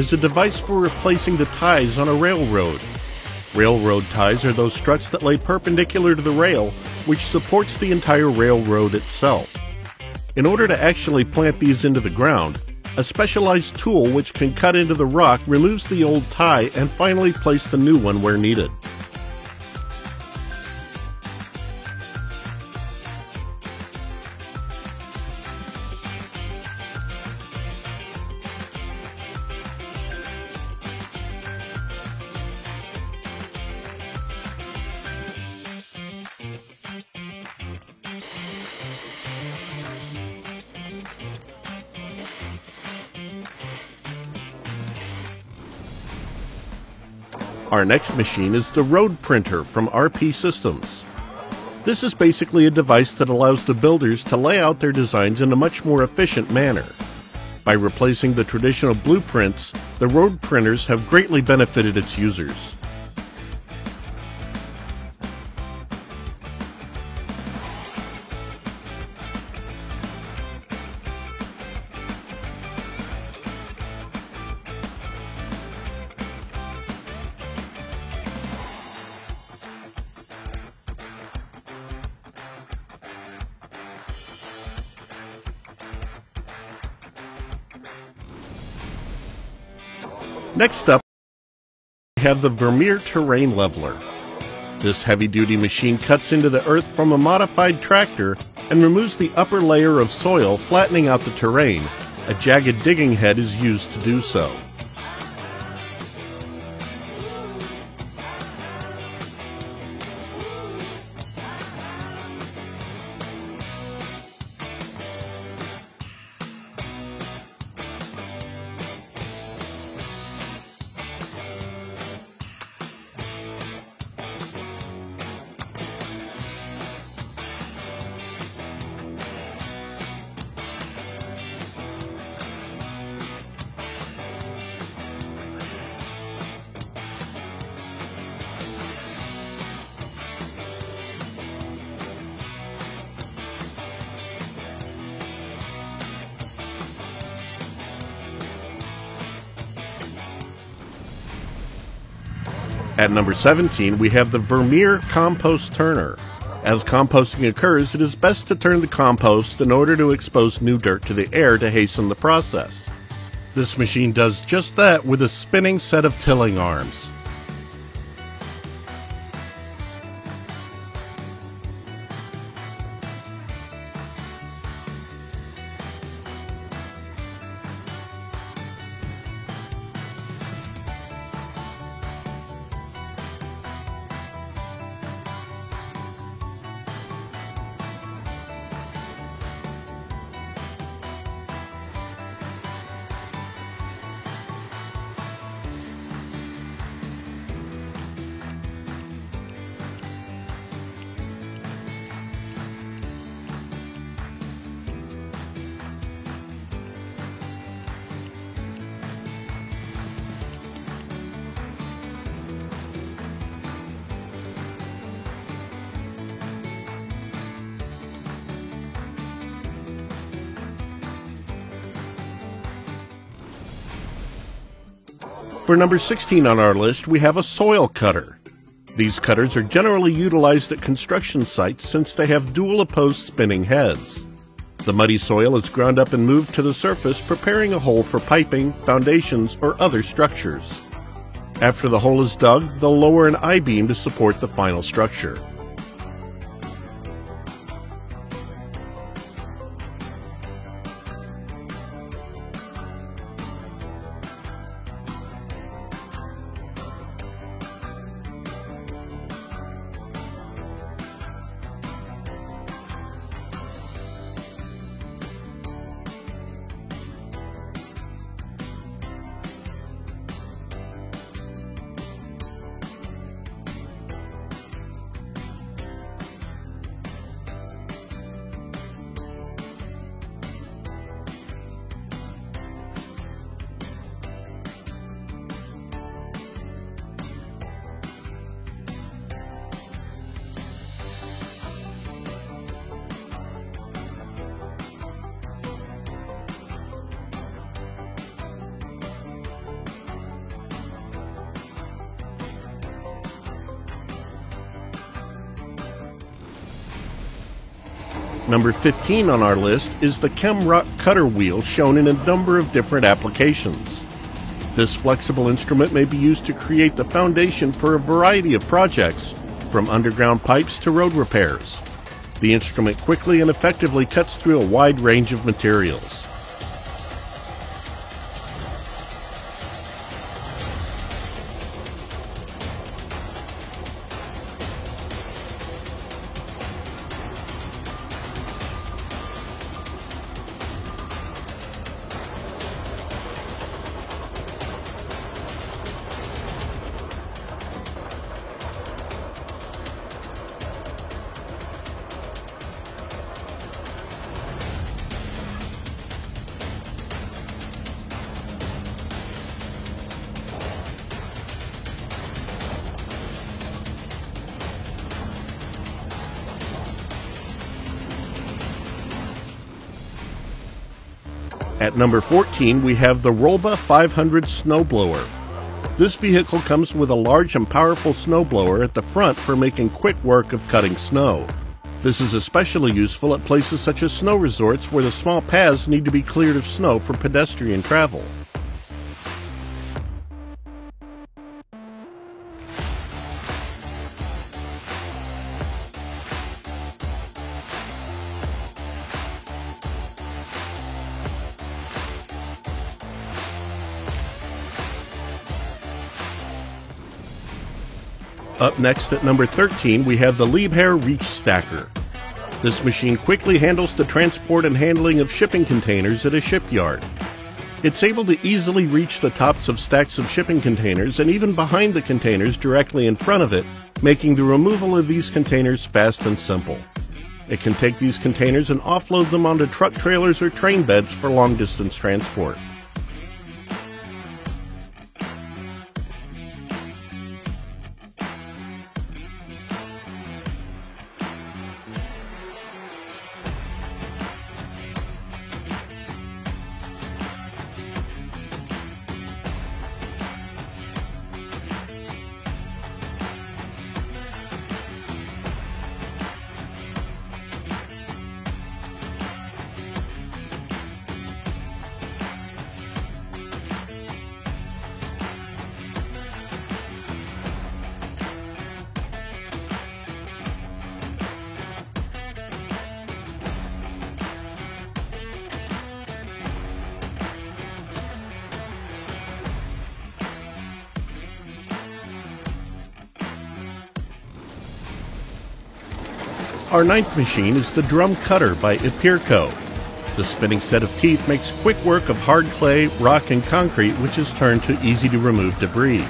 is a device for replacing the ties on a railroad. Railroad ties are those struts that lay perpendicular to the rail, which supports the entire railroad itself. In order to actually plant these into the ground, a specialized tool which can cut into the rock removes the old tie and finally place the new one where needed. Our next machine is the Road Printer from RP Systems. This is basically a device that allows the builders to lay out their designs in a much more efficient manner. By replacing the traditional blueprints, the road printers have greatly benefited its users. Next up, we have the Vermeer Terrain Leveler. This heavy-duty machine cuts into the earth from a modified tractor and removes the upper layer of soil, flattening out the terrain. A jagged digging head is used to do so. At number 17, we have the Vermeer Compost Turner. As composting occurs, it is best to turn the compost in order to expose new dirt to the air to hasten the process. This machine does just that with a spinning set of tilling arms. For number 16 on our list, we have a soil cutter. These cutters are generally utilized at construction sites since they have dual opposed spinning heads. The muddy soil is ground up and moved to the surface, preparing a hole for piping, foundations, or other structures. After the hole is dug, they'll lower an I-beam to support the final structure. Number 15 on our list is the ChemRock cutter wheel, shown in a number of different applications. This flexible instrument may be used to create the foundation for a variety of projects, from underground pipes to road repairs. The instrument quickly and effectively cuts through a wide range of materials. At number 14, we have the Rollba 500 snowblower. This vehicle comes with a large and powerful snowblower at the front for making quick work of cutting snow. This is especially useful at places such as snow resorts where the small paths need to be cleared of snow for pedestrian travel. Up next at number 13, we have the Liebherr Reach Stacker. This machine quickly handles the transport and handling of shipping containers at a shipyard. It's able to easily reach the tops of stacks of shipping containers and even behind the containers directly in front of it, making the removal of these containers fast and simple. It can take these containers and offload them onto truck trailers or train beds for long-distance transport. Our ninth machine is the Drum Cutter by Epirco. The spinning set of teeth makes quick work of hard clay, rock, and concrete, which is turned to easy-to-remove debris.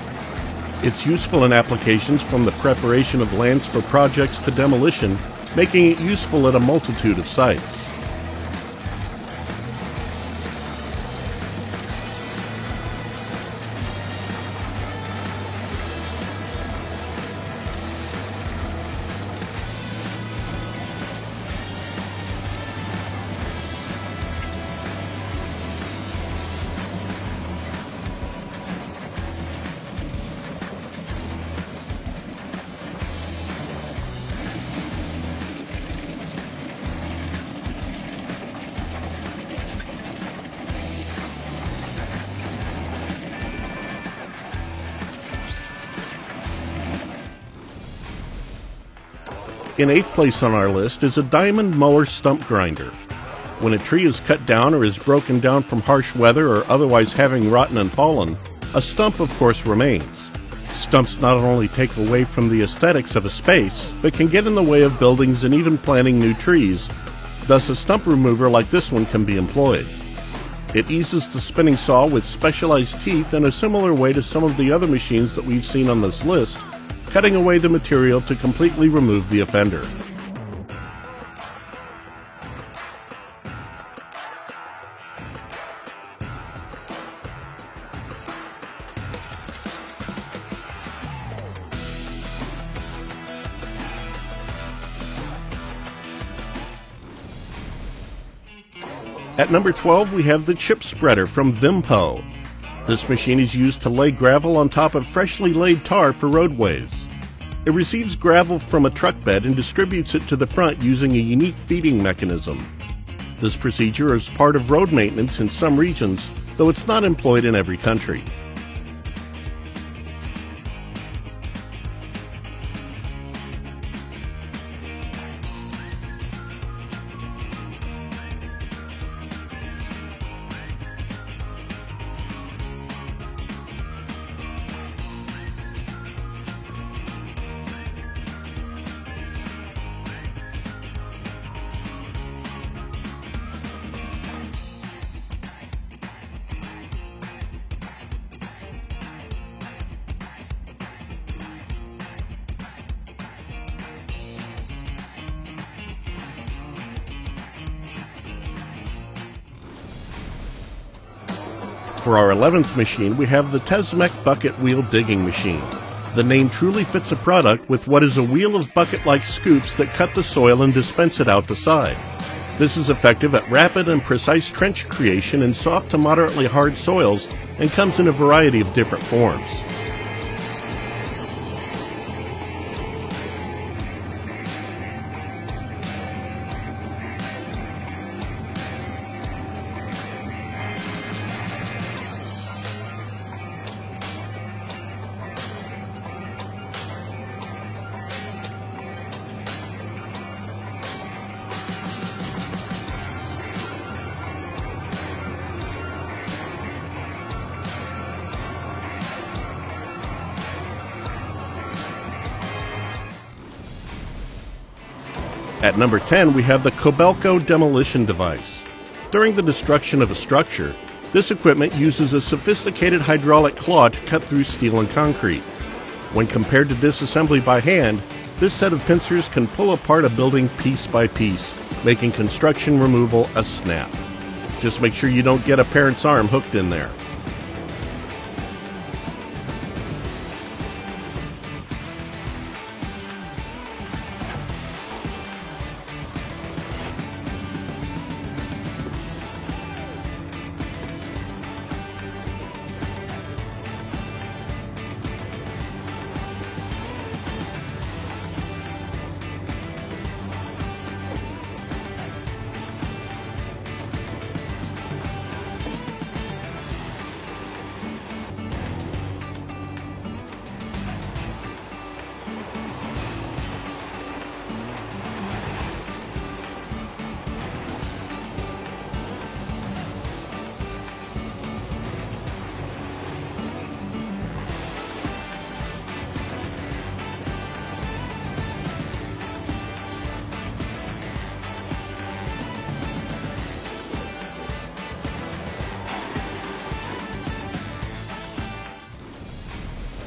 It's useful in applications from the preparation of lands for projects to demolition, making it useful at a multitude of sites. In 8th place on our list is a Diamond Mower Stump Grinder. When a tree is cut down or is broken down from harsh weather or otherwise having rotten and fallen, a stump of course remains. Stumps not only take away from the aesthetics of a space, but can get in the way of buildings and even planting new trees. Thus a stump remover like this one can be employed. It eases the spinning saw with specialized teeth in a similar way to some of the other machines that we've seen on this list, cutting away the material to completely remove the offender. At number 12, we have the Chip Spreader from Vimpo. This machine is used to lay gravel on top of freshly laid tar for roadways. It receives gravel from a truck bed and distributes it to the front using a unique feeding mechanism. This procedure is part of road maintenance in some regions, though it's not employed in every country. For our 11th machine, we have the Tesmec Bucket Wheel Digging Machine. The name truly fits a product with what is a wheel of bucket-like scoops that cut the soil and dispense it out the side. This is effective at rapid and precise trench creation in soft to moderately hard soils and comes in a variety of different forms. At number 10, we have the Kobelco Demolition Device. During the destruction of a structure, this equipment uses a sophisticated hydraulic claw to cut through steel and concrete. When compared to disassembly by hand, this set of pincers can pull apart a building piece by piece, making construction removal a snap. Just make sure you don't get a parent's arm hooked in there.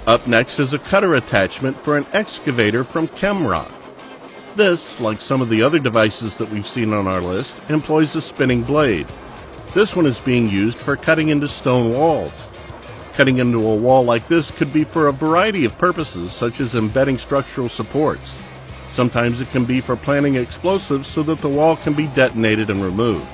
Up next is a cutter attachment for an excavator from Chemrock. This, like some of the other devices that we've seen on our list, employs a spinning blade. This one is being used for cutting into stone walls. Cutting into a wall like this could be for a variety of purposes, such as embedding structural supports. Sometimes it can be for planting explosives so that the wall can be detonated and removed.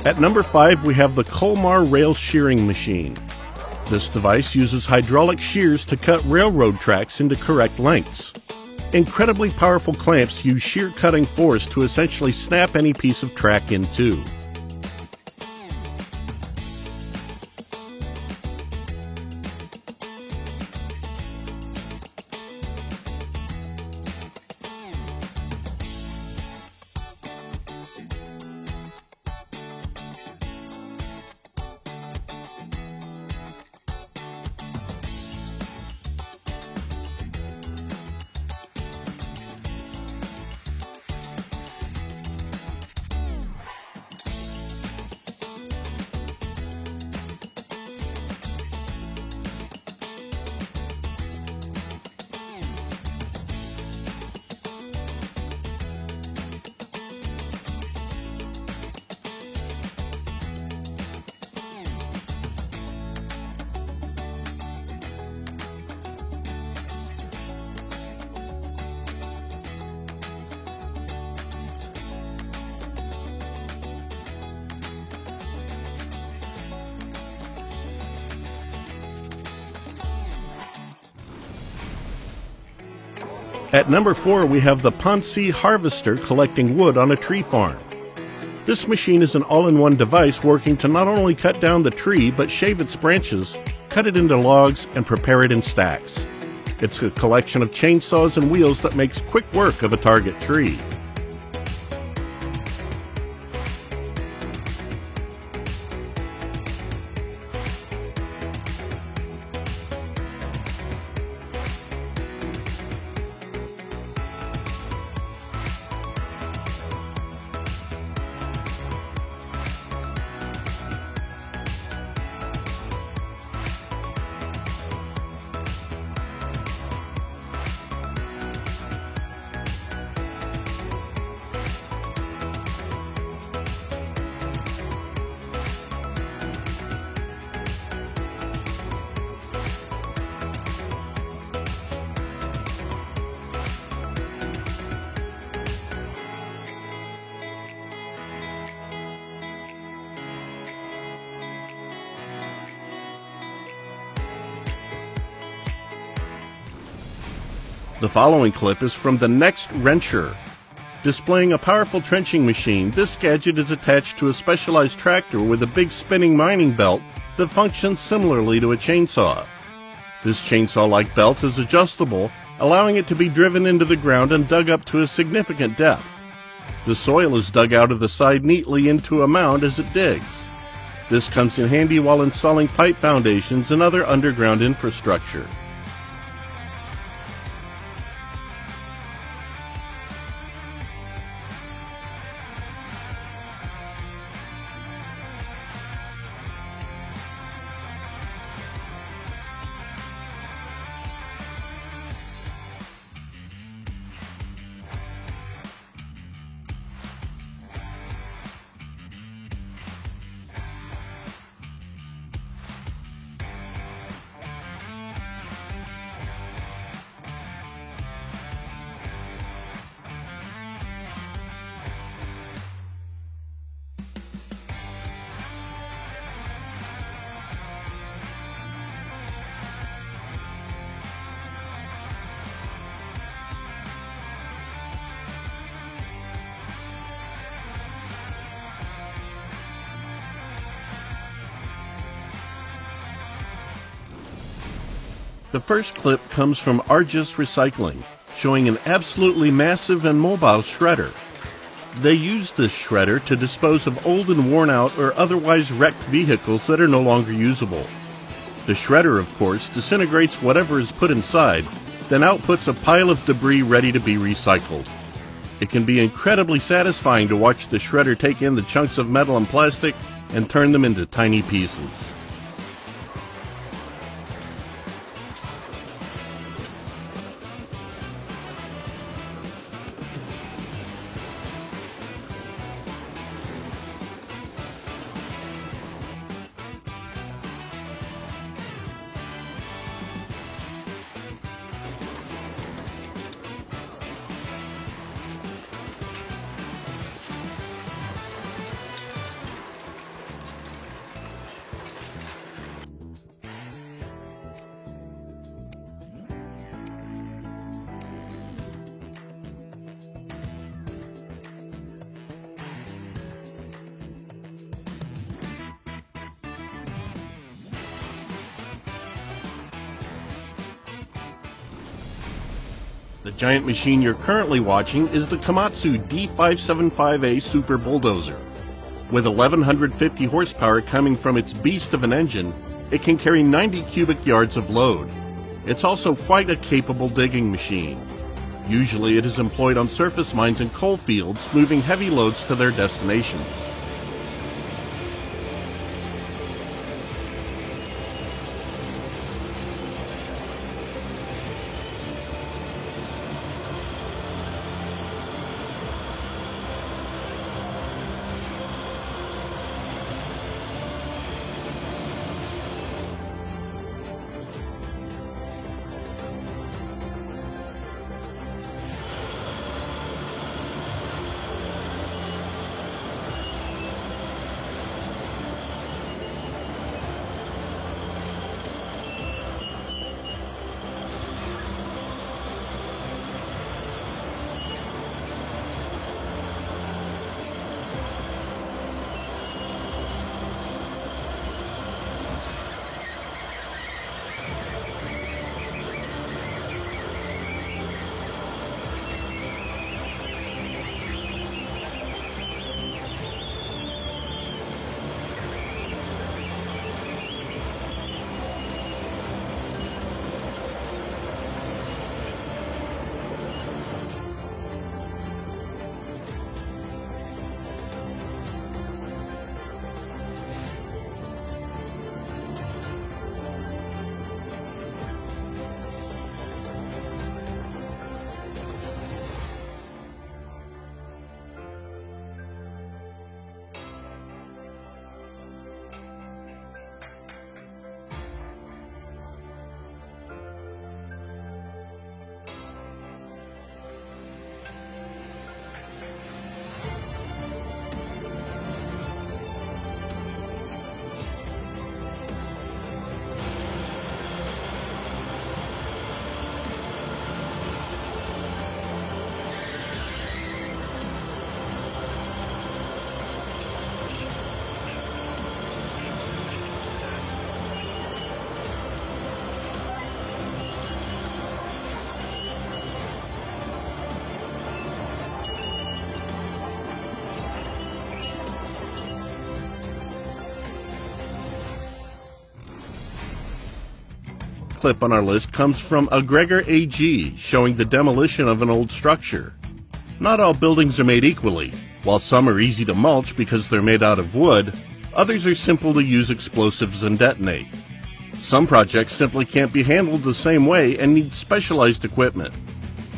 At number 5, we have the Colmar Rail Shearing Machine. This device uses hydraulic shears to cut railroad tracks into correct lengths. Incredibly powerful clamps use shear cutting force to essentially snap any piece of track in two. At number 4, we have the Ponce Harvester collecting wood on a tree farm. This machine is an all-in-one device working to not only cut down the tree, but shave its branches, cut it into logs, and prepare it in stacks. It's a collection of chainsaws and wheels that makes quick work of a target tree. The following clip is from the Next Wrencher. Displaying a powerful trenching machine, this gadget is attached to a specialized tractor with a big spinning mining belt that functions similarly to a chainsaw. This chainsaw-like belt is adjustable, allowing it to be driven into the ground and dug up to a significant depth. The soil is dug out of the side neatly into a mound as it digs. This comes in handy while installing pipe foundations and other underground infrastructure. The first clip comes from Argus Recycling, showing an absolutely massive and mobile shredder. They use this shredder to dispose of old and worn out or otherwise wrecked vehicles that are no longer usable. The shredder, of course, disintegrates whatever is put inside, then outputs a pile of debris ready to be recycled. It can be incredibly satisfying to watch the shredder take in the chunks of metal and plastic and turn them into tiny pieces. The giant machine you're currently watching is the Komatsu D575A Super Bulldozer. With 1,150 horsepower coming from its beast of an engine, it can carry 90 cubic yards of load. It's also quite a capable digging machine. Usually it is employed on surface mines and coal fields, moving heavy loads to their destinations. clip on our list comes from a Gregor AG, showing the demolition of an old structure. Not all buildings are made equally. While some are easy to mulch because they're made out of wood, others are simple to use explosives and detonate. Some projects simply can't be handled the same way and need specialized equipment.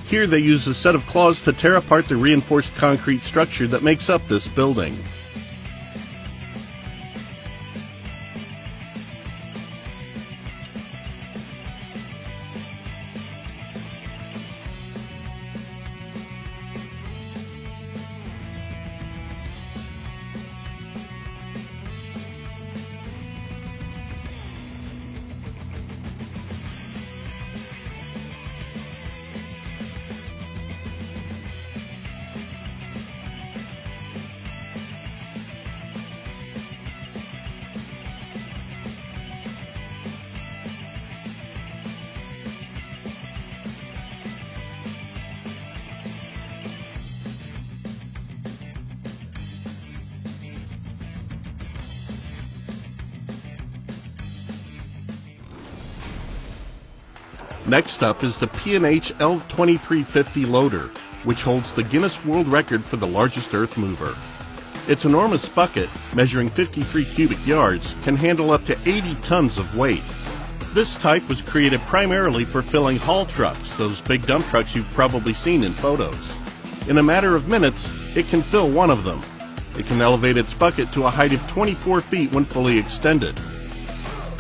Here they use a set of claws to tear apart the reinforced concrete structure that makes up this building. Next up is the P&H L2350 loader, which holds the Guinness World Record for the largest earth mover. Its enormous bucket, measuring 53 cubic yards, can handle up to 80 tons of weight. This type was created primarily for filling haul trucks, those big dump trucks you've probably seen in photos. In a matter of minutes, it can fill one of them. It can elevate its bucket to a height of 24 feet when fully extended.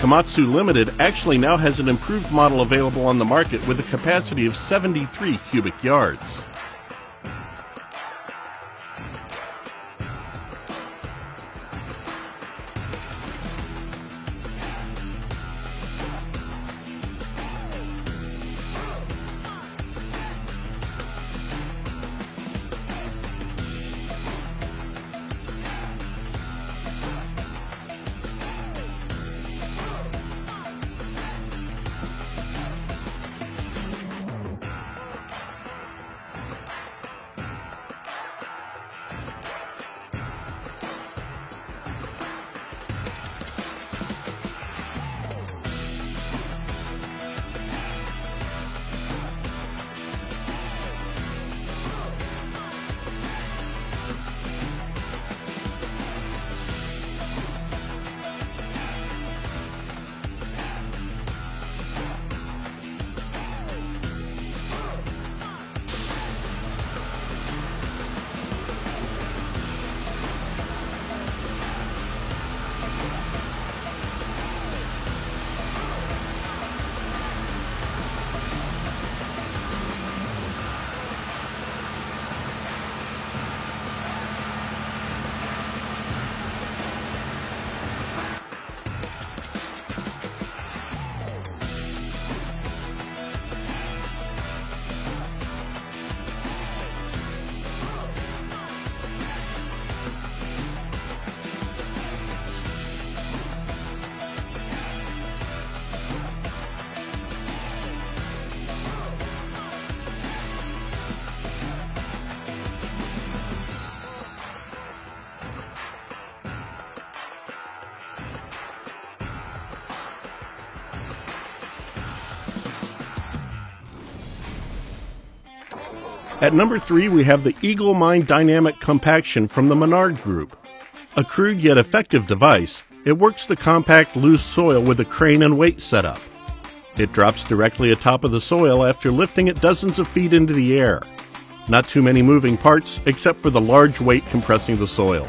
Komatsu Limited actually now has an improved model available on the market with a capacity of 73 cubic yards. At number 3, we have the Eagle Mine Dynamic Compaction from the Menard Group. A crude yet effective device, it works to compact loose soil with a crane and weight setup. It drops directly atop of the soil after lifting it dozens of feet into the air. Not too many moving parts except for the large weight compressing the soil.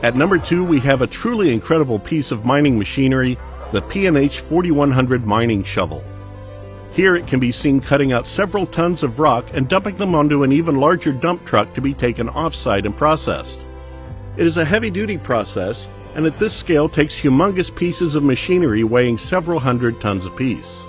At number 2, we have a truly incredible piece of mining machinery, the P&H 4100 mining shovel. Here it can be seen cutting out several tons of rock and dumping them onto an even larger dump truck to be taken off-site and processed. It is a heavy-duty process, and at this scale takes humongous pieces of machinery weighing several hundred tons apiece.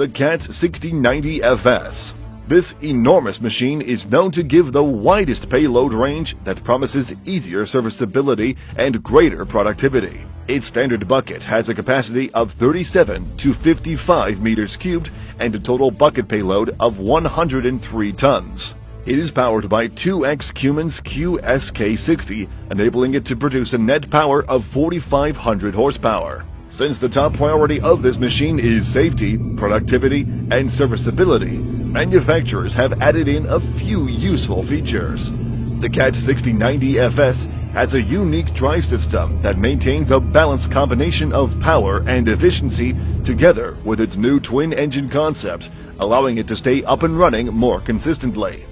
The CAT 6090 FS. This enormous machine is known to give the widest payload range that promises easier serviceability and greater productivity. Its standard bucket has a capacity of 37 to 55 meters cubed and a total bucket payload of 103 tons. It is powered by 2X Cummins QSK60, enabling it to produce a net power of 4,500 horsepower. Since the top priority of this machine is safety, productivity, and serviceability, manufacturers have added in a few useful features. The CAT 6090 FS has a unique drive system that maintains a balanced combination of power and efficiency together with its new twin-engine concept, allowing it to stay up and running more consistently.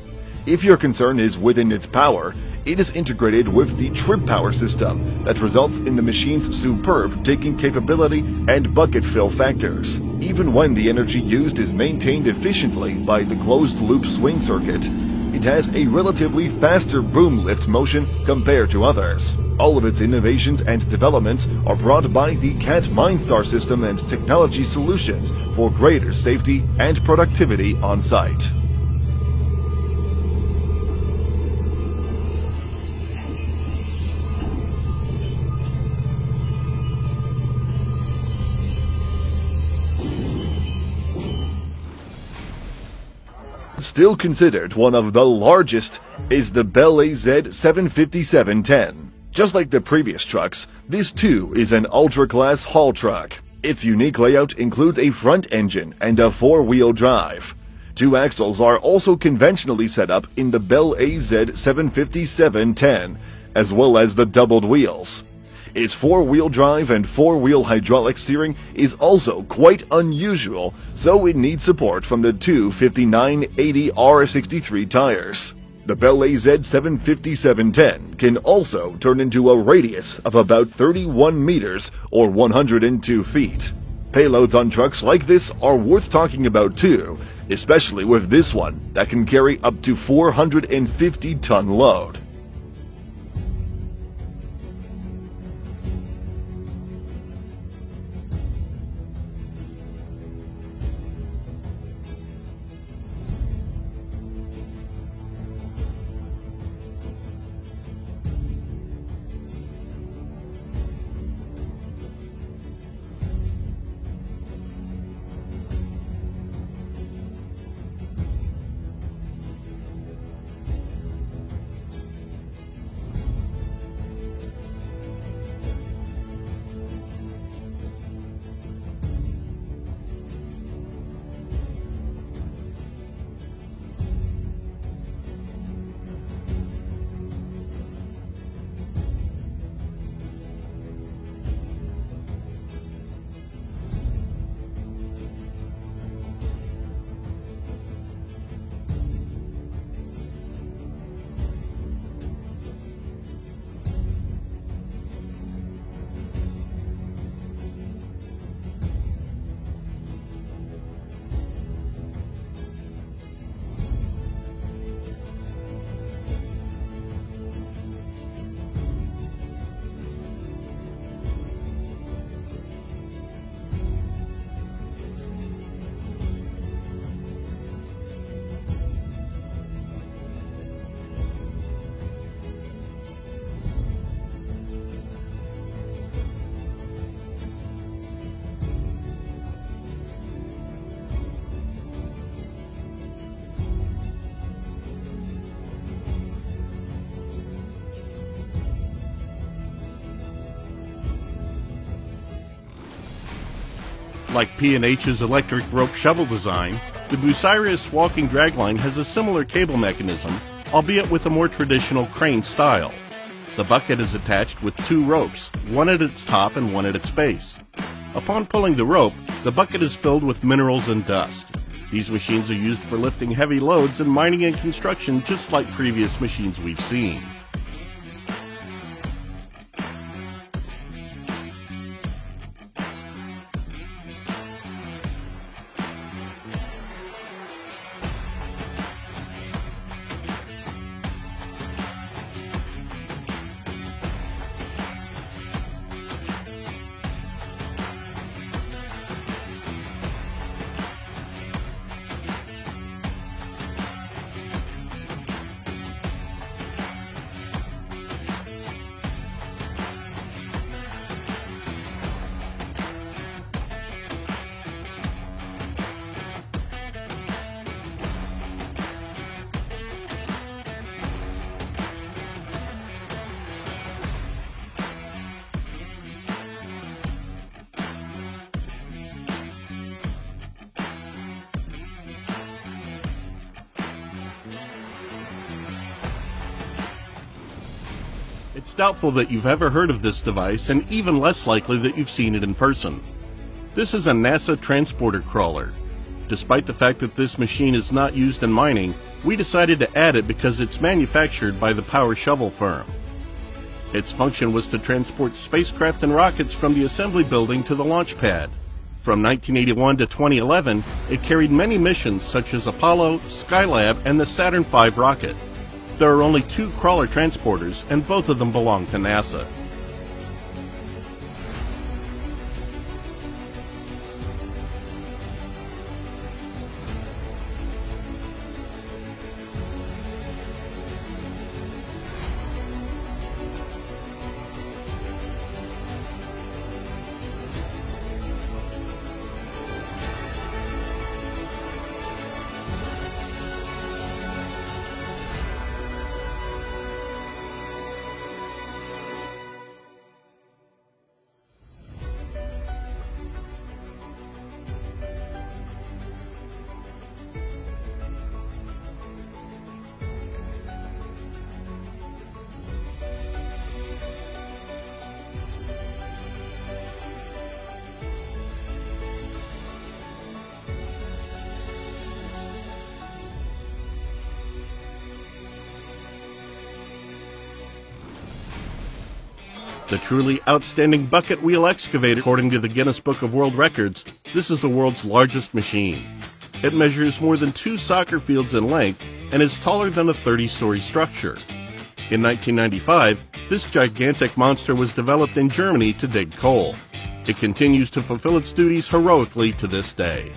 If your concern is within its power, it is integrated with the Trip Power system that results in the machine's superb taking capability and bucket fill factors. Even when the energy used is maintained efficiently by the closed-loop swing circuit, it has a relatively faster boom lift motion compared to others. All of its innovations and developments are brought by the CAT MineStar system and technology solutions for greater safety and productivity on site. Still considered one of the largest is the Bell AZ 75710. Just like the previous trucks, this too is an ultra-class haul truck. Its unique layout includes a front engine and a four-wheel drive. Two axles are also conventionally set up in the Bell AZ 75710, as well as the doubled wheels. Its four-wheel drive and four-wheel hydraulic steering is also quite unusual, so it needs support from the two 5980 R63 tires. The Bell AZ 75710 can also turn into a radius of about 31 meters or 102 feet. Payloads on trucks like this are worth talking about too, especially with this one that can carry up to 450-ton load. Like P&H's electric rope shovel design, the Bucyrus walking dragline has a similar cable mechanism, albeit with a more traditional crane style. The bucket is attached with two ropes, one at its top and one at its base. Upon pulling the rope, the bucket is filled with minerals and dust. These machines are used for lifting heavy loads in mining and construction, just like previous machines we've seen. It's doubtful that you've ever heard of this device, and even less likely that you've seen it in person. This is a NASA transporter crawler. Despite the fact that this machine is not used in mining, we decided to add it because it's manufactured by the Power Shovel firm. Its function was to transport spacecraft and rockets from the assembly building to the launch pad. From 1981 to 2011, it carried many missions such as Apollo, Skylab, and the Saturn V rocket. There are only two crawler transporters, and both of them belong to NASA. The truly outstanding bucket wheel excavator, according to the Guinness Book of World Records, this is the world's largest machine. It measures more than 2 soccer fields in length and is taller than a 30-story structure. In 1995, this gigantic monster was developed in Germany to dig coal. It continues to fulfill its duties heroically to this day.